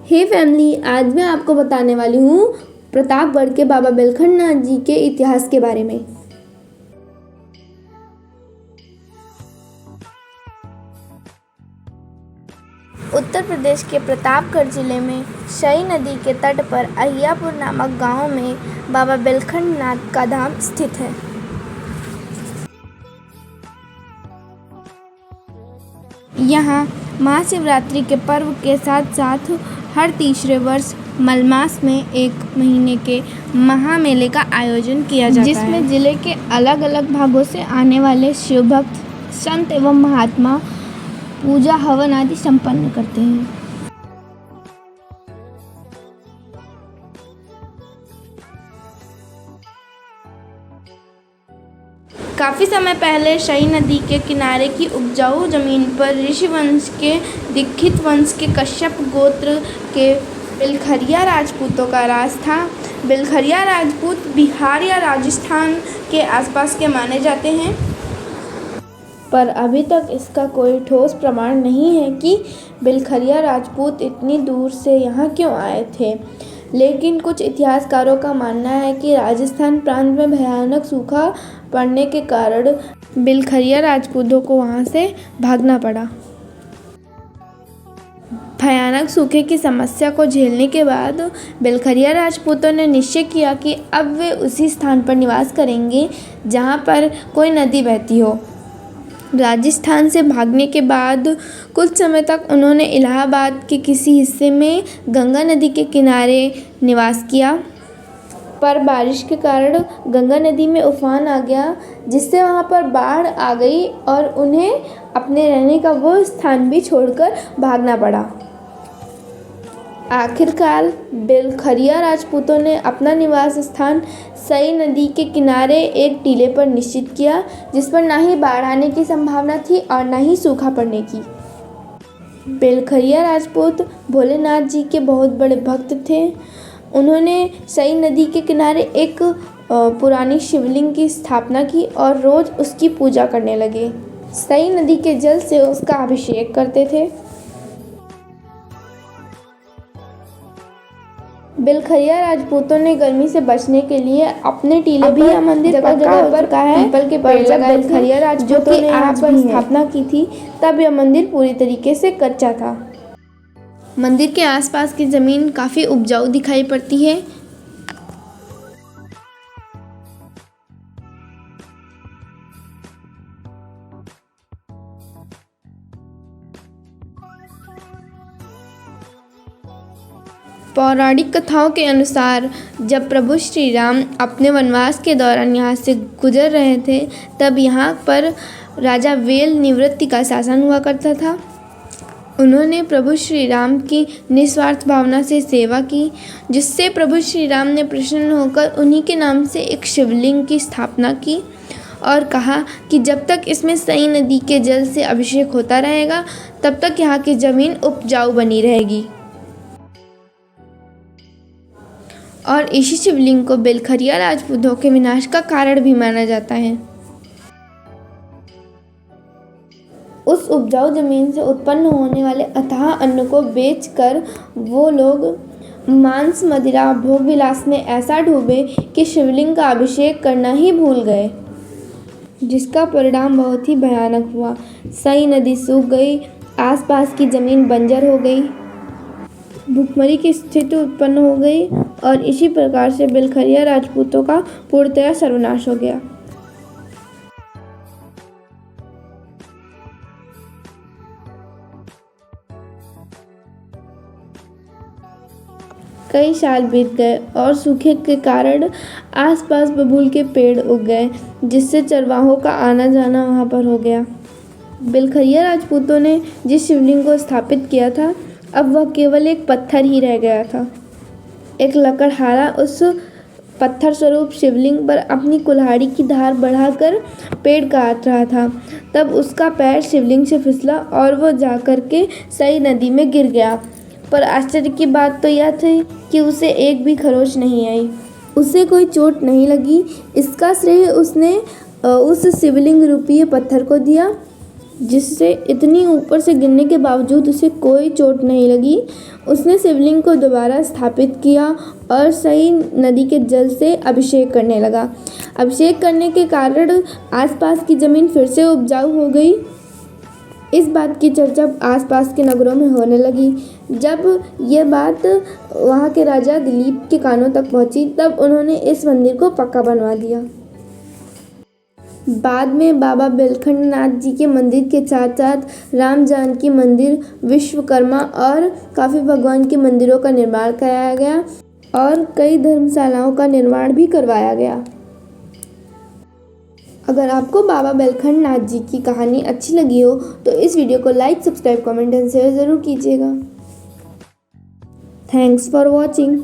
हे family, आज मैं आपको बताने वाली हूँ प्रतापगढ़ के बाबा बिलखंड नाथ जी के इतिहास के बारे में। उत्तर प्रदेश के प्रतापगढ़ जिले में शई नदी के तट पर अहियापुर नामक गांव में बाबा बिलखंड नाथ का धाम स्थित है। यहाँ महाशिवरात्रि के पर्व के साथ साथ हर तीसरे वर्ष मलमास में एक महीने के महामेले का आयोजन किया जाता है, जिसमें जिले के अलग अलग भागों से आने वाले शिव भक्त, संत एवं महात्मा पूजा हवन आदि संपन्न करते हैं। काफ़ी समय पहले शई नदी के किनारे की उपजाऊ जमीन पर ऋषि वंश के दीक्षित वंश के कश्यप गोत्र के बिलखरिया राजपूतों का राज था। बिलखरिया राजपूत बिहार या राजस्थान के आसपास के माने जाते हैं, पर अभी तक इसका कोई ठोस प्रमाण नहीं है कि बिलखरिया राजपूत इतनी दूर से यहाँ क्यों आए थे। लेकिन कुछ इतिहासकारों का मानना है कि राजस्थान प्रांत में भयानक सूखा पड़ने के कारण बिलखरिया राजपूतों को वहाँ से भागना पड़ा। भयानक सूखे की समस्या को झेलने के बाद बिलखरिया राजपूतों ने निश्चय किया कि अब वे उसी स्थान पर निवास करेंगे जहाँ पर कोई नदी बहती हो। राजस्थान से भागने के बाद कुछ समय तक उन्होंने इलाहाबाद के किसी हिस्से में गंगा नदी के किनारे निवास किया, पर बारिश के कारण गंगा नदी में उफान आ गया, जिससे वहां पर बाढ़ आ गई और उन्हें अपने रहने का वो स्थान भी छोड़कर भागना पड़ा। आखिरकार बिलखरिया राजपूतों ने अपना निवास स्थान शई नदी के किनारे एक टीले पर निश्चित किया, जिस पर ना ही बाढ़ आने की संभावना थी और ना ही सूखा पड़ने की। बिलखरिया राजपूत भोलेनाथ जी के बहुत बड़े भक्त थे। उन्होंने शई नदी के किनारे एक पुरानी शिवलिंग की स्थापना की और रोज उसकी पूजा करने लगे। शई नदी के जल से उसका अभिषेक करते थे। बिलखरिया राजपूतों ने गर्मी से बचने के लिए अपने टीले भी यह मंदिर जगह जगह पर का है पीपल के पेड़ लगाए। बिलखरिया राजपूतों ने यहाँ पर स्थापना की थी, तब यह मंदिर पूरी तरीके से कच्चा था। मंदिर के आसपास की जमीन काफी उपजाऊ दिखाई पड़ती है। पौराणिक कथाओं के अनुसार जब प्रभु श्री राम अपने वनवास के दौरान यहाँ से गुजर रहे थे, तब यहाँ पर राजा वेल निवृत्ति का शासन हुआ करता था। उन्होंने प्रभु श्री राम की निस्वार्थ भावना से सेवा की, जिससे प्रभु श्री राम ने प्रसन्न होकर उन्हीं के नाम से एक शिवलिंग की स्थापना की और कहा कि जब तक इसमें शई नदी के जल से अभिषेक होता रहेगा, तब तक यहाँ की जमीन उपजाऊ बनी रहेगी। और इसी शिवलिंग को बिलखरिया राजपूतों के विनाश का कारण भी माना जाता है। उस उपजाऊ जमीन से उत्पन्न होने वाले अथाह अन्न को बेचकर वो लोग मांस, मदिरा, भोग विलास में ऐसा डूबे कि शिवलिंग का अभिषेक करना ही भूल गए, जिसका परिणाम बहुत ही भयानक हुआ। शई नदी सूख गई, आसपास की जमीन बंजर हो गई, भूखमरी की स्थिति उत्पन्न हो गई और इसी प्रकार से बिलखरिया राजपूतों का पूर्णतया सर्वनाश हो गया। कई साल बीत गए और सूखे के कारण आसपास बबूल के पेड़ उग गए, जिससे चरवाहों का आना जाना वहां पर हो गया। बिलखरिया राजपूतों ने जिस शिवलिंग को स्थापित किया था, अब वह केवल एक पत्थर ही रह गया था। एक लकड़हारा उस पत्थर स्वरूप शिवलिंग पर अपनी कुल्हाड़ी की धार बढ़ाकर पेड़ काट रहा था। तब उसका पैर शिवलिंग से फिसला और वो जाकर के शई नदी में गिर गया। पर आश्चर्य की बात तो यह थी कि उसे एक भी खरोंच नहीं आई, उसे कोई चोट नहीं लगी। इसका श्रेय उसने उस शिवलिंग रूपी पत्थर को दिया। जिससे इतनी ऊपर से गिरने के बावजूद उसे कोई चोट नहीं लगी। उसने शिवलिंग को दोबारा स्थापित किया और सई नदी के जल से अभिषेक करने लगा। अभिषेक करने के कारण आसपास की ज़मीन फिर से उपजाऊ हो गई। इस बात की चर्चा आसपास के नगरों में होने लगी। जब यह बात वहाँ के राजा दिलीप के कानों तक पहुँची, तब उन्होंने इस मंदिर को पक्का बनवा दिया। बाद में बाबा बेलखंड नाथ जी के मंदिर के साथ साथ राम जानकी मंदिर, विश्वकर्मा और काफ़ी भगवान के मंदिरों का निर्माण कराया गया और कई धर्मशालाओं का निर्माण भी करवाया गया। अगर आपको बाबा बेलखंड नाथ जी की कहानी अच्छी लगी हो तो इस वीडियो को like, subscribe, comment and share ज़रूर कीजिएगा। Thanks for watching.